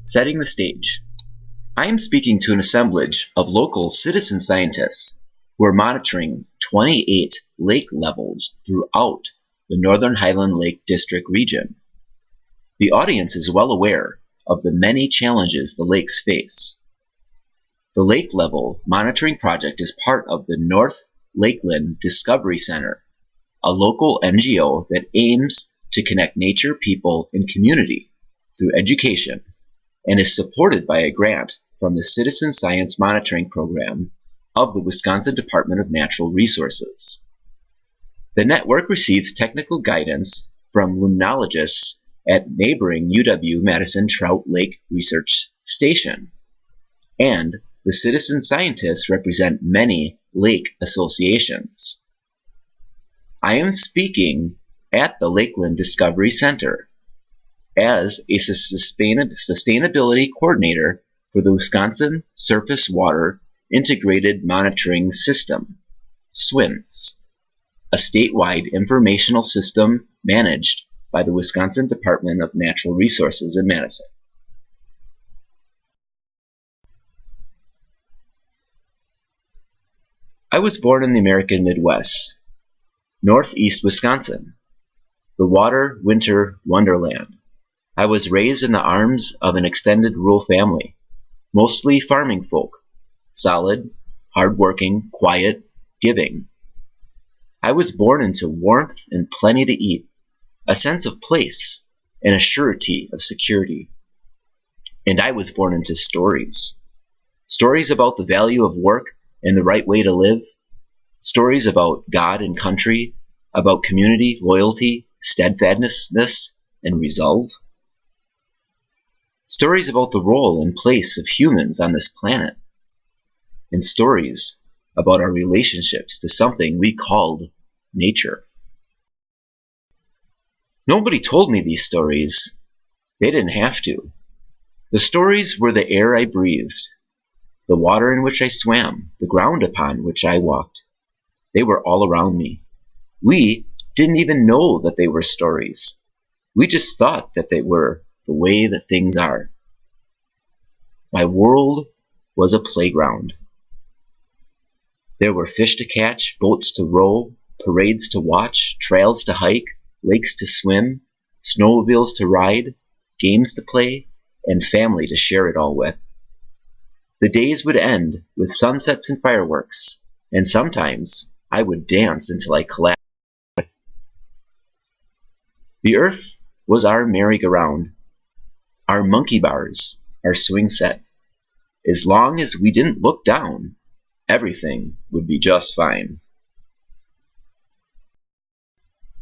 Setting the stage. I am speaking to an assemblage of local citizen scientists who are monitoring 28 lake levels throughout the Northern Highland Lake District region. The audience is well aware of the many challenges the lakes face. The Lake Level Monitoring Project is part of the North Lakeland Discovery Center, a local NGO that aims to connect nature, people, and community through education, and is supported by a grant from the Citizen Science Monitoring Program of the Wisconsin Department of Natural Resources. The network receives technical guidance from limnologists at neighboring UW-Madison Trout Lake Research Station, and the citizen scientists represent many lake associations. I am speaking at the Lakeland Discovery Center as a sustainability coordinator for the Wisconsin Surface Water Integrated Monitoring System, SWIMS, a statewide informational system managed by the Wisconsin Department of Natural Resources in Madison. I was born in the American Midwest, northeast Wisconsin, the water winter wonderland. I was raised in the arms of an extended rural family, mostly farming folk, solid, hardworking, quiet, giving. I was born into warmth and plenty to eat, a sense of place, and a surety of security. And I was born into stories. Stories about the value of work and the right way to live. Stories about God and country, about community, loyalty, steadfastness, and resolve. Stories about the role and place of humans on this planet. And stories about our relationships to something we called nature. Nobody told me these stories. They didn't have to. The stories were the air I breathed, the water in which I swam, the ground upon which I walked. They were all around me. We didn't even know that they were stories. We just thought that they were the way that things are. My world was a playground. There were fish to catch, boats to row, parades to watch, trails to hike, lakes to swim, snowmobiles to ride, games to play, and family to share it all with. The days would end with sunsets and fireworks, and sometimes I would dance until I collapsed. The earth was our merry-go-round, our monkey bars, our swing set. As long as we didn't look down, everything would be just fine.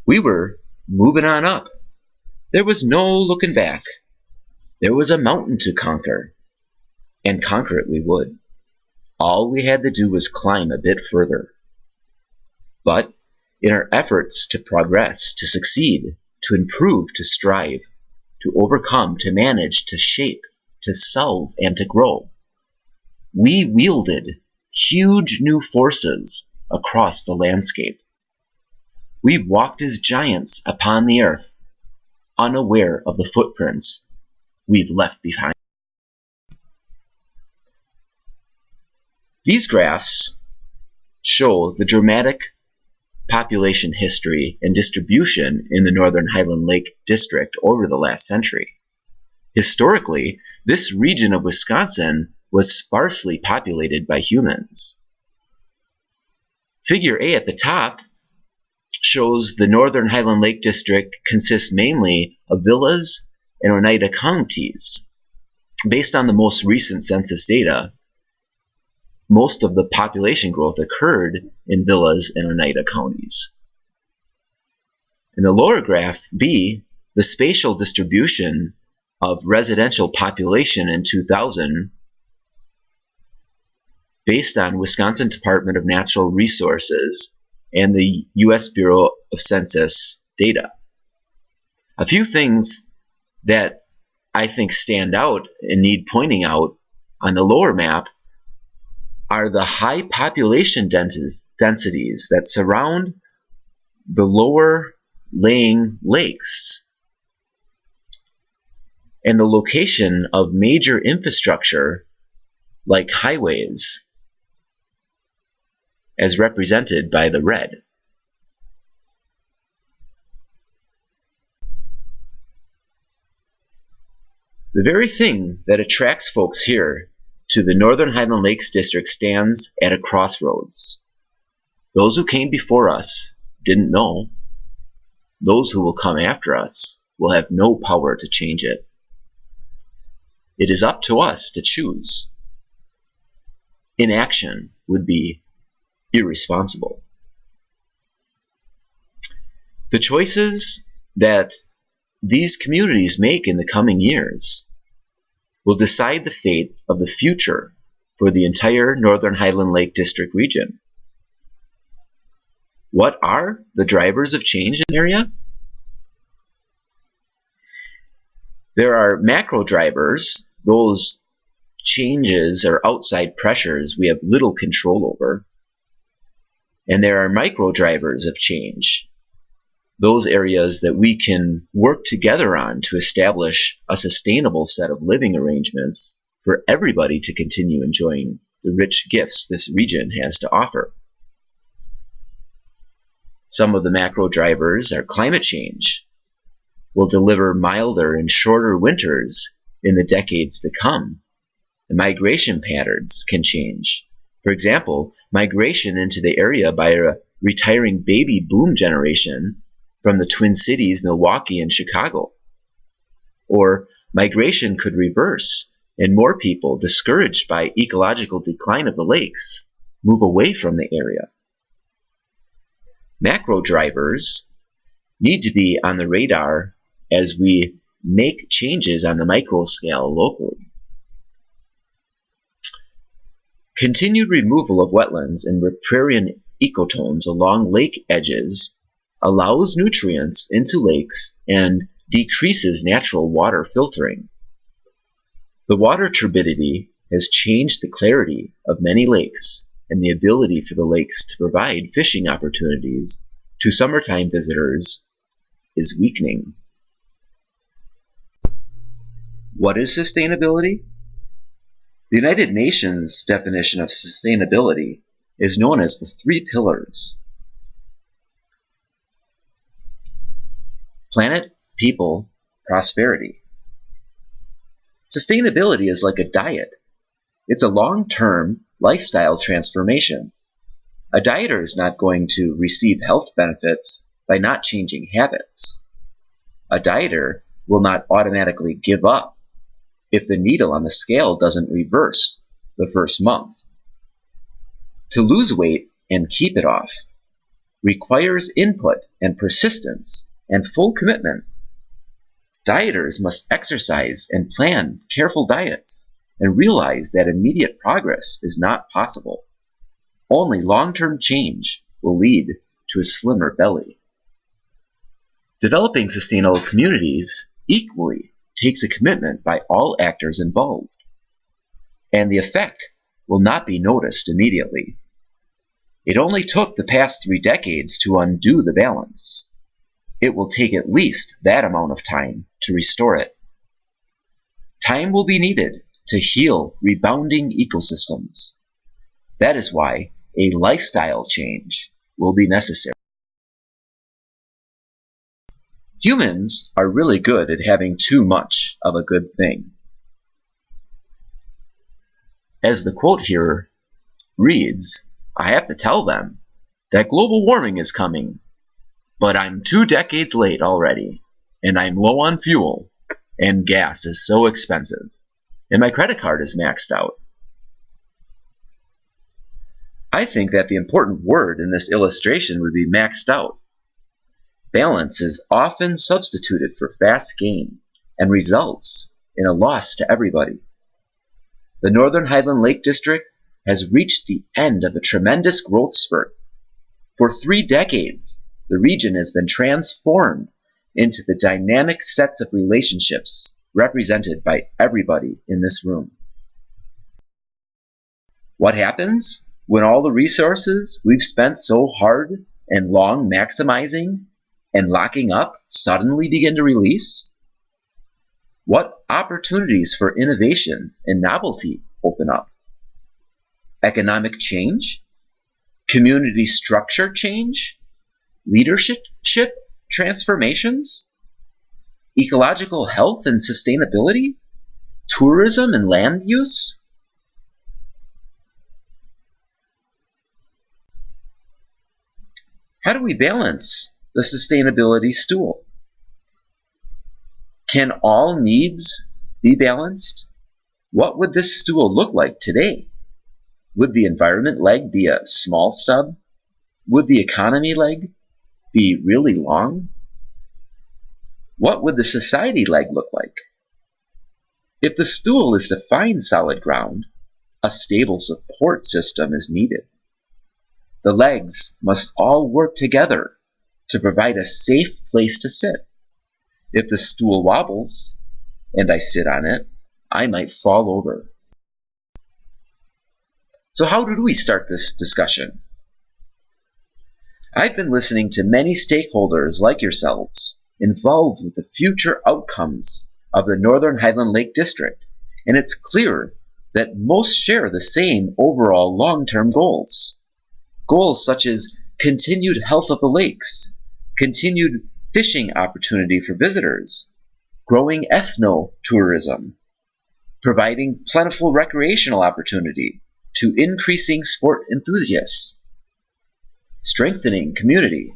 We were moving on up. There was no looking back. There was a mountain to conquer, and conquer it we would. All we had to do was climb a bit further. But in our efforts to progress, to succeed, to improve, to strive, to overcome, to manage, to shape, to solve, and to grow, we wielded huge new forces across the landscape. We walked as giants upon the earth, unaware of the footprints we've left behind. These graphs show the dramatic population history and distribution in the Northern Highland Lake District over the last century. Historically, this region of Wisconsin was sparsely populated by humans. Figure A at the top shows the Northern Highland Lake District consists mainly of villas and Oneida counties. Based on the most recent census data, most of the population growth occurred in villas and Oneida counties. In the lower graph, B, the spatial distribution of residential population in 2000 based on Wisconsin Department of Natural Resources and the U.S. Bureau of Census data. A few things that I think stand out and need pointing out on the lower map are the high population densities that surround the lower laying lakes. and the location of major infrastructure like highways, as represented by the red. The very thing that attracts folks here to the Northern Highland Lakes District stands at a crossroads. Those who came before us didn't know. Those who will come after us will have no power to change it. It is up to us to choose. Inaction would be irresponsible. The choices that these communities make in the coming years will decide the fate of the future for the entire Northern Highland Lake District region. What are the drivers of change in the area? There are macro drivers, those changes or outside pressures we have little control over. And there are micro drivers of change, those areas that we can work together on to establish a sustainable set of living arrangements for everybody to continue enjoying the rich gifts this region has to offer. Some of the macro drivers are climate change. Will deliver milder and shorter winters in the decades to come. The migration patterns can change. For example, migration into the area by a retiring baby boom generation from the Twin Cities, Milwaukee, and Chicago. Or migration could reverse and more people, discouraged by ecological decline of the lakes, move away from the area. Macro drivers need to be on the radar as we make changes on the micro scale locally. Continued removal of wetlands and riparian ecotones along lake edges allows nutrients into lakes and decreases natural water filtering. The water turbidity has changed the clarity of many lakes, and the ability for the lakes to provide fishing opportunities to summertime visitors is weakening. What is sustainability? The United Nations definition of sustainability is known as the 3 pillars: planet, people, prosperity. Sustainability is like a diet. It's a long-term lifestyle transformation. A dieter is not going to receive health benefits by not changing habits. A dieter will not automatically give up if the needle on the scale doesn't reverse the first month. To lose weight and keep it off requires input and persistence and full commitment. Dieters must exercise and plan careful diets and realize that immediate progress is not possible. Only long-term change will lead to a slimmer belly. Developing sustainable communities equally takes a commitment by all actors involved, and the effect will not be noticed immediately. It only took the past 3 decades to undo the balance. It will take at least that amount of time to restore it. Time will be needed to heal rebounding ecosystems. That is why a lifestyle change will be necessary. Humans are really good at having too much of a good thing. As the quote here reads, I have to tell them that global warming is coming, but I'm 2 decades late already, and I'm low on fuel, and gas is so expensive, and my credit card is maxed out. I think that the important word in this illustration would be maxed out. Balance is often substituted for fast gain and results in a loss to everybody. The Northern Highland Lake District has reached the end of a tremendous growth spurt. For 3 decades, the region has been transformed into the dynamic sets of relationships represented by everybody in this room. What happens when all the resources we've spent so hard and long maximizing and locking up suddenly begin to release? What opportunities for innovation and novelty open up? Economic change? Community structure change? Leadership transformations? Ecological health and sustainability? Tourism and land use? How do we balance the sustainability stool? Can all needs be balanced? What would this stool look like today? Would the environment leg be a small stub? Would the economy leg be really long? What would the society leg look like? If the stool is to find solid ground, a stable support system is needed. The legs must all work together to provide a safe place to sit. If the stool wobbles and I sit on it, I might fall over. So how did we start this discussion? I've been listening to many stakeholders like yourselves involved with the future outcomes of the Northern Highland Lake District, and it's clear that most share the same overall long-term goals. Goals such as continued health of the lakes, continued fishing opportunity for visitors, growing ethno-tourism, providing plentiful recreational opportunity to increasing sport enthusiasts, strengthening community,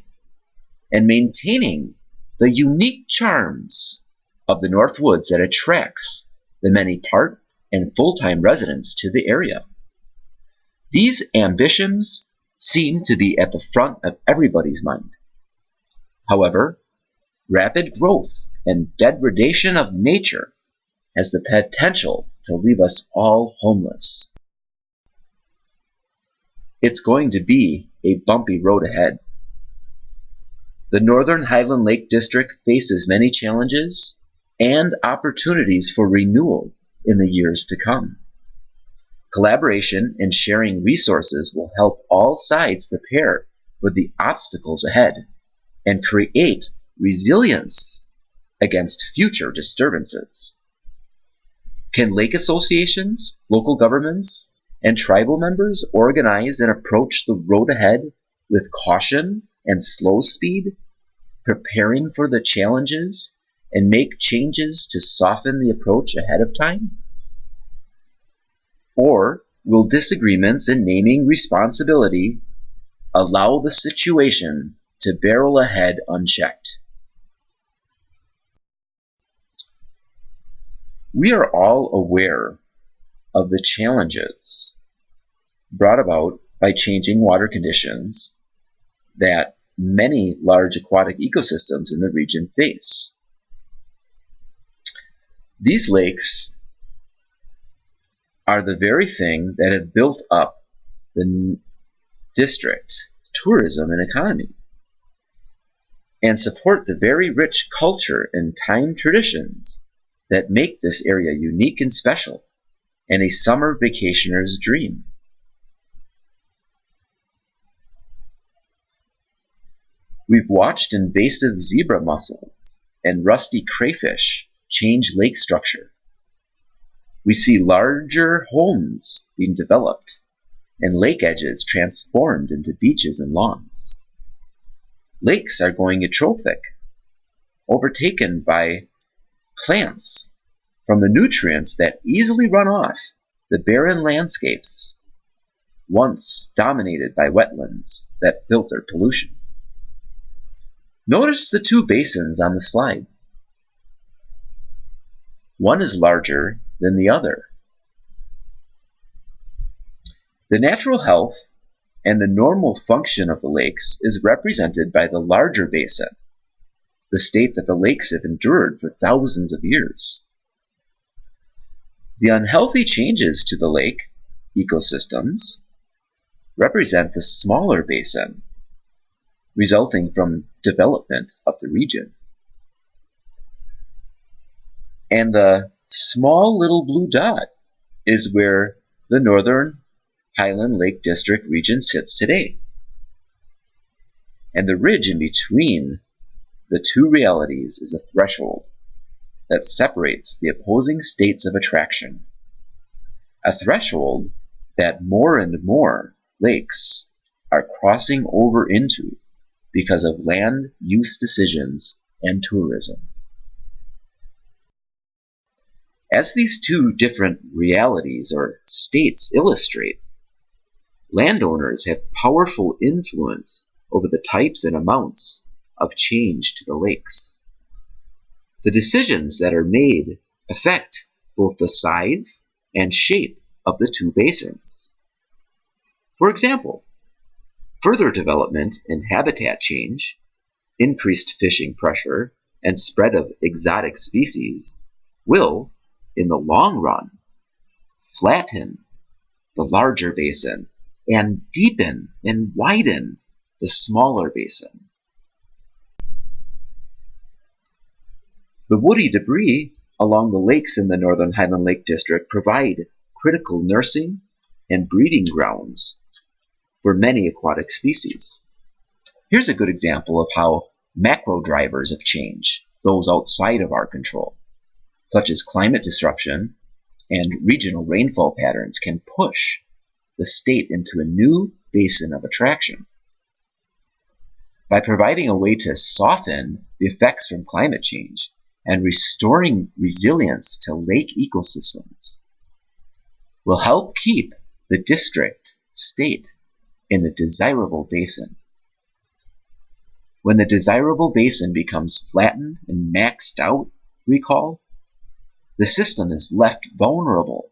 and maintaining the unique charms of the North Woods that attracts the many part and full-time residents to the area. These ambitions seem to be at the front of everybody's mind. However, rapid growth and degradation of nature has the potential to leave us all homeless. It's going to be a bumpy road ahead. The Northern Highland Lake District faces many challenges and opportunities for renewal in the years to come. Collaboration and sharing resources will help all sides prepare for the obstacles ahead and create resilience against future disturbances. Can lake associations, local governments, and tribal members organize and approach the road ahead with caution and slow speed, preparing for the challenges and make changes to soften the approach ahead of time? Or will disagreements in naming responsibility allow the situation to barrel ahead unchecked? We are all aware of the challenges brought about by changing water conditions that many large aquatic ecosystems in the region face. These lakes are the very thing that have built up the district's tourism and economies, and support the very rich culture and time traditions that make this area unique and special, and a summer vacationer's dream. We've watched invasive zebra mussels and rusty crayfish change lake structure. We see larger homes being developed and lake edges transformed into beaches and lawns. Lakes are going eutrophic, overtaken by plants from the nutrients that easily run off the barren landscapes once dominated by wetlands that filter pollution. Notice the two basins on the slide. One is larger than the other. The natural health and the normal function of the lakes is represented by the larger basin, the state that the lakes have endured for thousands of years. The unhealthy changes to the lake ecosystems represent the smaller basin, resulting from development of the region. And the small little blue dot is where the Northern Highland Lake District region sits today. And the ridge in between the two realities is a threshold that separates the opposing states of attraction, a threshold that more and more lakes are crossing over into because of land use decisions and tourism. As these two different realities or states illustrate, landowners have powerful influence over the types and amounts of change to the lakes. The decisions that are made affect both the size and shape of the two basins. For example, further development and habitat change, increased fishing pressure, and spread of exotic species will, in the long run, flatten the larger basin and deepen and widen the smaller basin. The woody debris along the lakes in the Northern Highland Lake District provide critical nursing and breeding grounds for many aquatic species. Here's a good example of how macro drivers of change, those outside of our control, such as climate disruption and regional rainfall patterns, can push the state into a new basin of attraction. By providing a way to soften the effects from climate change and restoring resilience to lake ecosystems, will help keep the district state in a desirable basin. When the desirable basin becomes flattened and maxed out, recall, the system is left vulnerable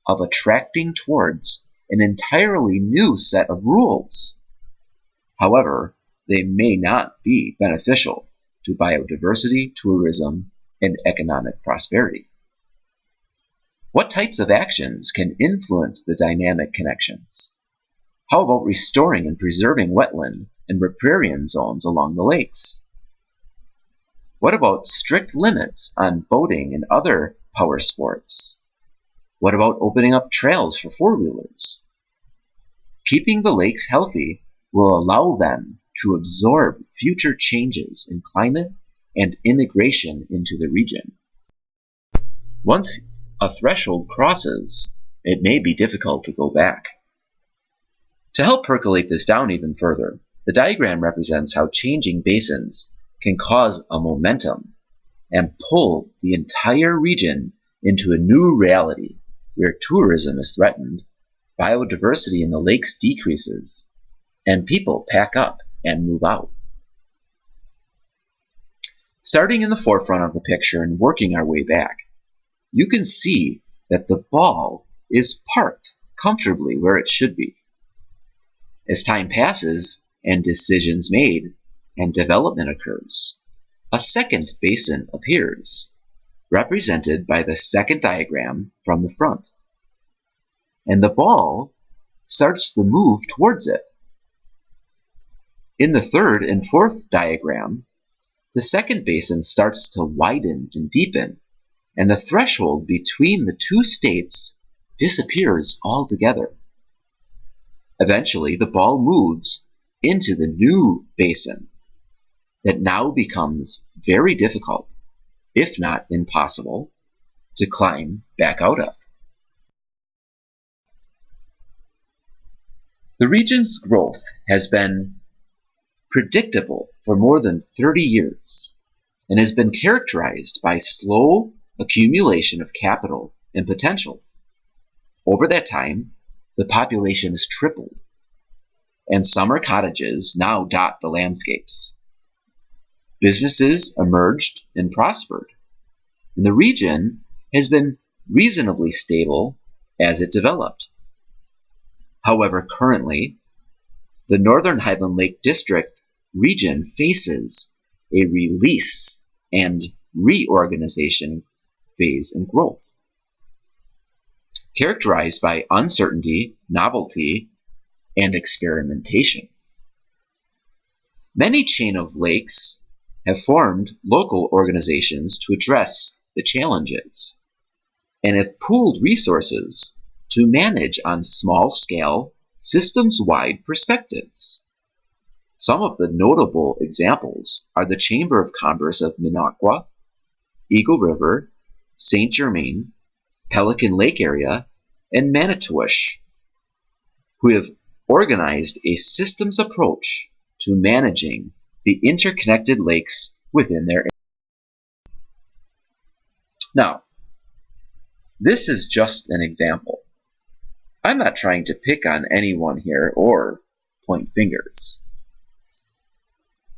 of attracting towards an entirely new set of rules. However, they may not be beneficial to biodiversity, tourism, and economic prosperity. What types of actions can influence the dynamic connections? How about restoring and preserving wetland and riparian zones along the lakes? What about strict limits on boating and other power sports? What about opening up trails for four-wheelers? Keeping the lakes healthy will allow them to absorb future changes in climate and immigration into the region. Once a threshold crosses, it may be difficult to go back. To help percolate this down even further, the diagram represents how changing basins can cause a momentum and pull the entire region into a new reality where tourism is threatened, biodiversity in the lakes decreases, and people pack up and move out. Starting in the forefront of the picture and working our way back, you can see that the ball is parked comfortably where it should be. As time passes and decisions made and development occurs, a second basin appears, represented by the second diagram from the front. And the ball starts the move towards it. In the third and fourth diagram, the second basin starts to widen and deepen, and the threshold between the two states disappears altogether. Eventually, the ball moves into the new basin that now becomes very difficult, if not impossible, to climb back out of. The region's growth has been predictable for more than 30 years and has been characterized by slow accumulation of capital and potential. Over that time, the population has tripled, and summer cottages now dot the landscapes. Businesses emerged and prospered, and the region has been reasonably stable as it developed. However, currently, the Northern Highland Lake District region faces a release and reorganization phase in growth, characterized by uncertainty, novelty, and experimentation. Many chain of lakes have formed local organizations to address the challenges and have pooled resources to manage on small-scale, systems-wide perspectives. Some of the notable examples are the Chamber of Commerce of Minocqua Eagle River, St. Germain, Pelican Lake area, and Manitowish, who have organized a systems approach to managing the interconnected lakes within their area. Now, this is just an example. I'm not trying to pick on anyone here or point fingers.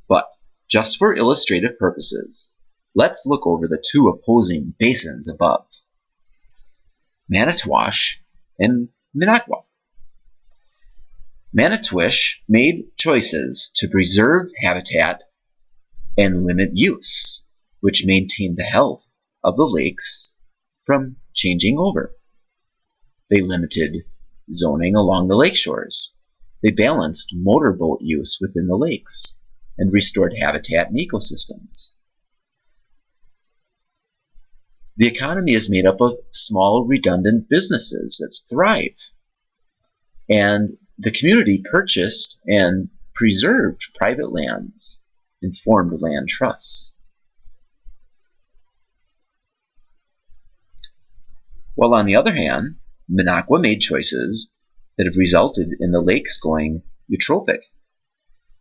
But just for illustrative purposes, let's look over the two opposing basins above, Manitowash and Minocqua. Manitowish made choices to preserve habitat and limit use, which maintained the health of the lakes from changing over. They limited zoning along the lake shores. They balanced motorboat use within the lakes and restored habitat and ecosystems. The economy is made up of small, redundant businesses that thrive, and the community purchased and preserved private lands and formed land trusts. While on the other hand, Minocqua made choices that have resulted in the lakes going eutrophic,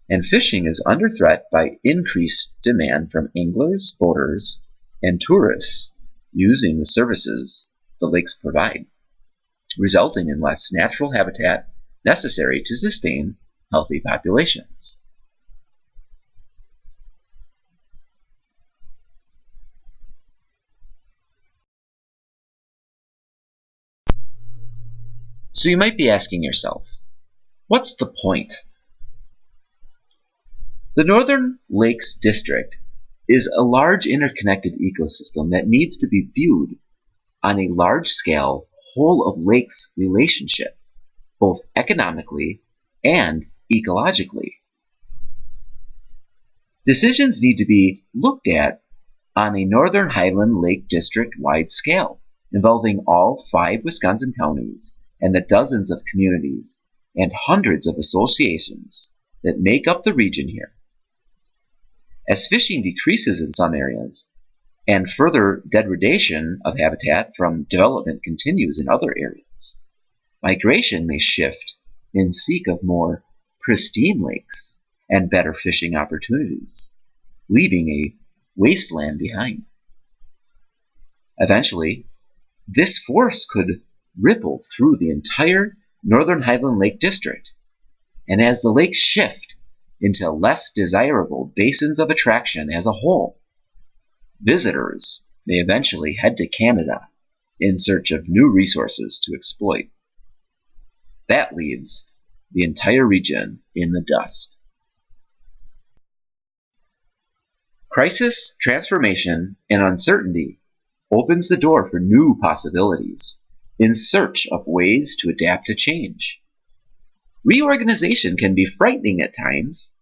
and fishing is under threat by increased demand from anglers, boaters, and tourists using the services the lakes provide, resulting in less natural habitat necessary to sustain healthy populations. So you might be asking yourself, what's the point? The Northern Lakes District is a large interconnected ecosystem that needs to be viewed on a large-scale whole-of-lakes relationship, both economically and ecologically. Decisions need to be looked at on a Northern Highland Lake District-wide scale, involving all 5 Wisconsin counties and the dozens of communities and hundreds of associations that make up the region here. As fishing decreases in some areas, and further degradation of habitat from development continues in other areas, migration may shift in seek of more pristine lakes and better fishing opportunities, leaving a wasteland behind. Eventually, this force could ripple through the entire Northern Highland Lake District, and as the lakes shift into less desirable basins of attraction as a whole, visitors may eventually head to Canada in search of new resources to exploit. That leaves the entire region in the dust. Crisis, transformation, and uncertainty opens the door for new possibilities in search of ways to adapt to change. Reorganization can be frightening at times,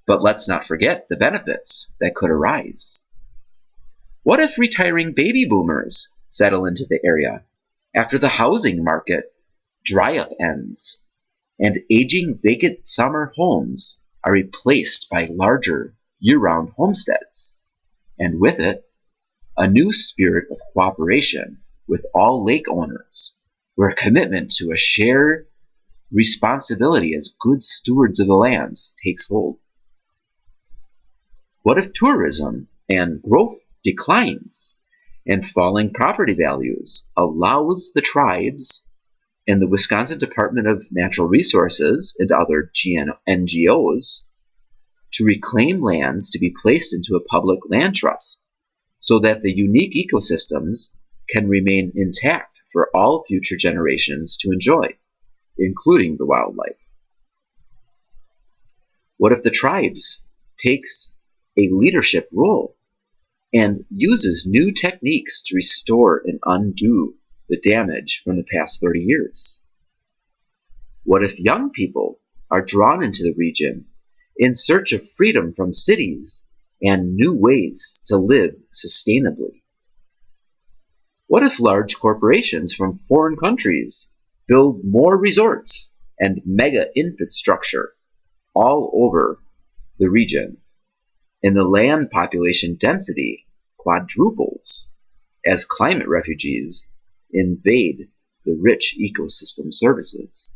but let's not forget the benefits that could arise. What if retiring baby boomers settle into the area after the housing market dry-up ends and aging vacant summer homes are replaced by larger year-round homesteads, and with it, a new spirit of cooperation with all lake owners, where a commitment to a shared responsibility as good stewards of the lands takes hold? What if tourism and growth declines and falling property values allows the tribes and the Wisconsin Department of Natural Resources and other NGOs to reclaim lands to be placed into a public land trust so that the unique ecosystems can remain intact for all future generations to enjoy, including the wildlife? What if the tribes takes a leadership role and uses new techniques to restore and undo the damage from the past 30 years? What if young people are drawn into the region in search of freedom from cities and new ways to live sustainably? What if large corporations from foreign countries build more resorts and mega infrastructure all over the region, and the land population density quadruples as climate refugees invade the rich ecosystem services.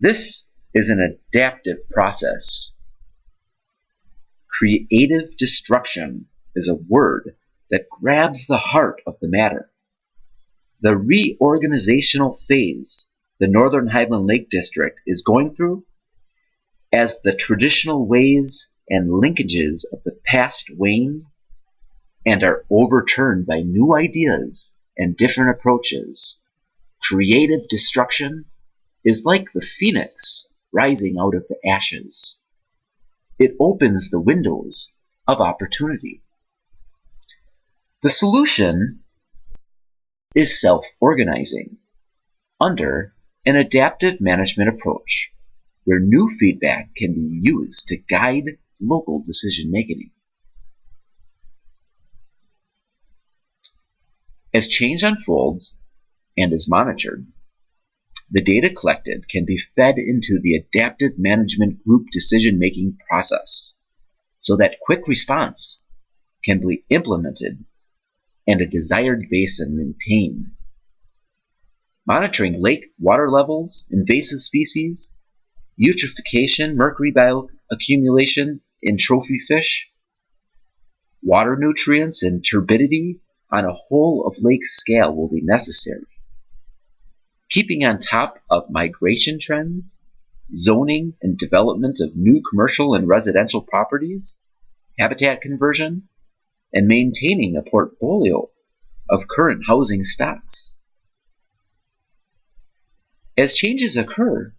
This is an adaptive process. Creative destruction is a word that grabs the heart of the matter. The reorganizational phase the Northern Highland Lake District is going through, as the traditional ways and linkages of the past wane and are overturned by new ideas and different approaches, creative destruction is like the phoenix rising out of the ashes. It opens the windows of opportunity. The solution is self-organizing under an adaptive management approach where new feedback can be used to guide local decision-making. As change unfolds and is monitored, the data collected can be fed into the adaptive management group decision-making process so that quick response can be implemented and a desired basin maintained. Monitoring lake water levels, invasive species, eutrophication, mercury bioaccumulation in trophy fish, water nutrients, and turbidity on a whole of lake scale will be necessary. Keeping on top of migration trends, zoning and development of new commercial and residential properties, habitat conversion, and maintaining a portfolio of current housing stocks. As changes occur,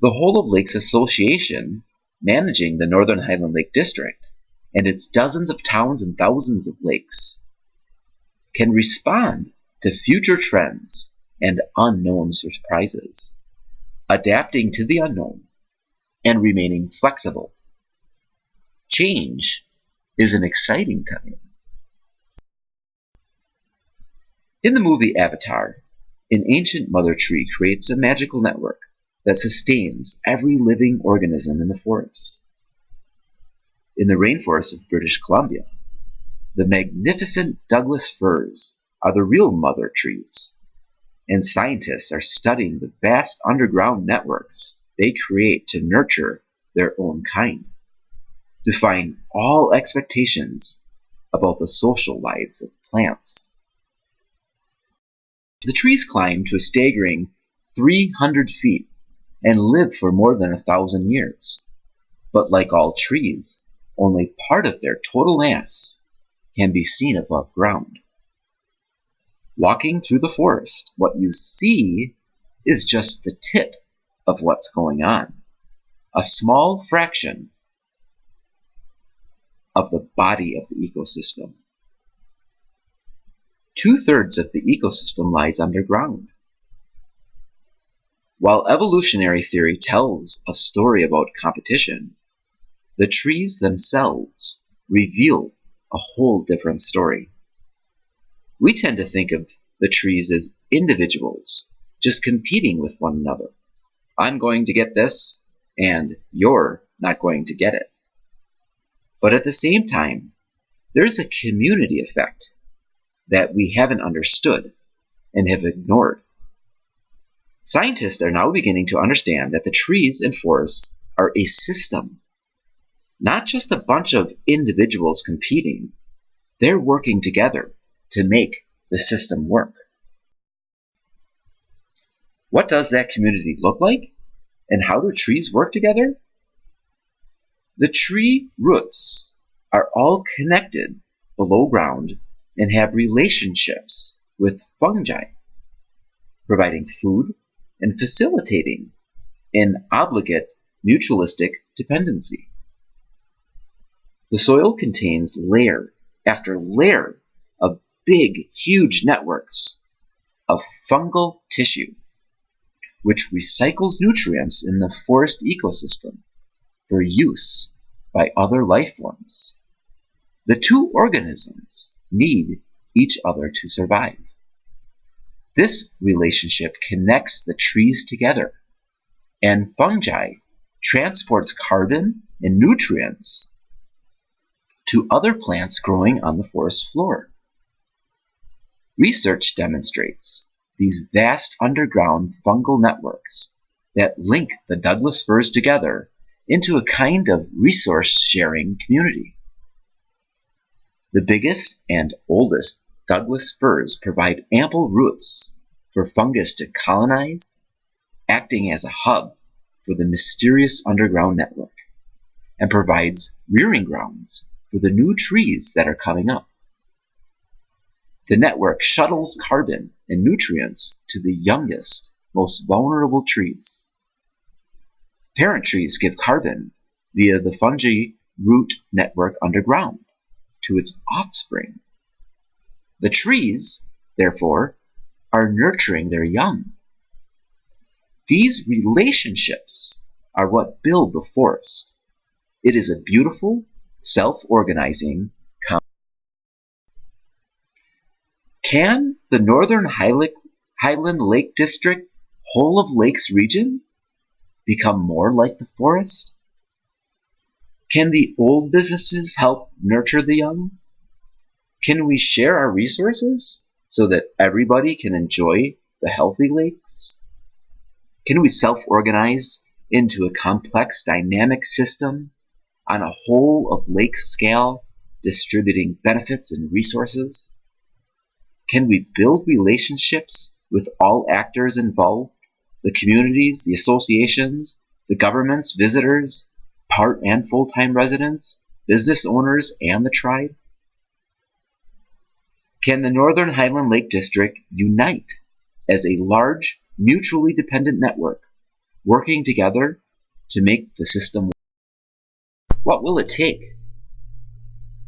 the Whole of Lakes Association, managing the Northern Highland Lake District and its dozens of towns and thousands of lakes, can respond to future trends and unknown surprises, adapting to the unknown and remaining flexible. Change is an exciting time. In the movie Avatar, an ancient mother tree creates a magical network that sustains every living organism in the forest. In the rainforest of British Columbia, the magnificent Douglas firs are the real mother trees, and scientists are studying the vast underground networks they create to nurture their own kind, defying all expectations about the social lives of plants. The trees climb to a staggering 300 feet and live for more than 1,000 years. But like all trees, only part of their total mass can be seen above ground. Walking through the forest, what you see is just the tip of what's going on, a small fraction of the body of the ecosystem. 2/3 of the ecosystem lies underground. While evolutionary theory tells a story about competition, the trees themselves reveal a whole different story. We tend to think of the trees as individuals, just competing with one another. I'm going to get this, and you're not going to get it. But at the same time, there's a community effect that we haven't understood and have ignored. Scientists are now beginning to understand that the trees and forests are a system, not just a bunch of individuals competing. They're working together to make the system work. What does that community look like? And how do trees work together? The tree roots are all connected below ground and have relationships with fungi, providing food and facilitating an obligate mutualistic dependency. The soil contains layer after layer of big, huge networks of fungal tissue, which recycles nutrients in the forest ecosystem for use by other life forms. The two organisms need each other to survive. This relationship connects the trees together, and fungi transports carbon and nutrients to other plants growing on the forest floor. Research demonstrates these vast underground fungal networks that link the Douglas firs together into a kind of resource-sharing community. The biggest and oldest Douglas firs provide ample roots for fungus to colonize, acting as a hub for the mysterious underground network, and provides rearing grounds for the new trees that are coming up. The network shuttles carbon and nutrients to the youngest, most vulnerable trees. Parent trees give carbon via the fungi root network underground to its offspring. The trees, therefore, are nurturing their young. These relationships are what build the forest. It is a beautiful, self-organizing complex. Can the Northern Highland Lake District whole of lakes region become more like the forest? Can the old businesses help nurture the young? Can we share our resources so that everybody can enjoy the healthy lakes? Can we self-organize into a complex dynamic system on a whole of lake scale, distributing benefits and resources? Can we build relationships with all actors involved, the communities, the associations, the governments, visitors, part and full-time residents, business owners, and the tribe? Can the Northern Highland Lake District unite as a large, mutually dependent network, working together to make the system work? What will it take?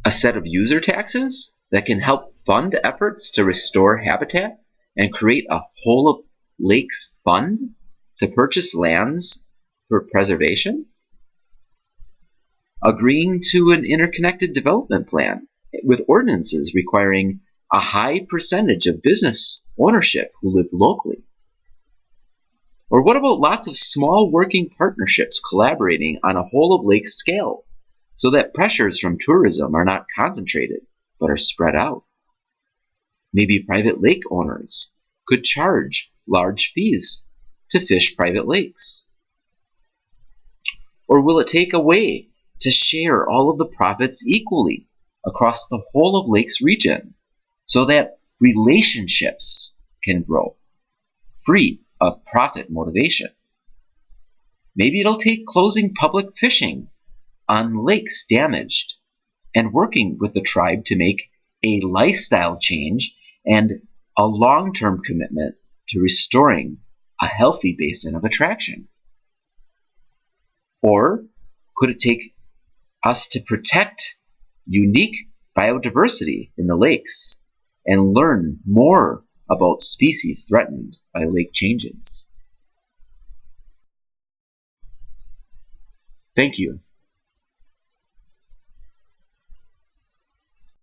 A set of user taxes that can help fund efforts to restore habitat and create a whole of lakes fund to purchase lands for preservation? Agreeing to an interconnected development plan with ordinances requiring a high percentage of business ownership who live locally? Or what about lots of small working partnerships collaborating on a whole of lake scale so that pressures from tourism are not concentrated but are spread out? Maybe private lake owners could charge large fees to fish private lakes. Or will it take a way to share all of the profits equally across the whole of lakes region so that relationships can grow, free of profit motivation? Maybe it'll take closing public fishing on lakes damaged and working with the tribe to make a lifestyle change and a long-term commitment to restoring a healthy basin of attraction. Or could it take us to protect unique biodiversity in the lakes and learn more about species threatened by lake changes? Thank you.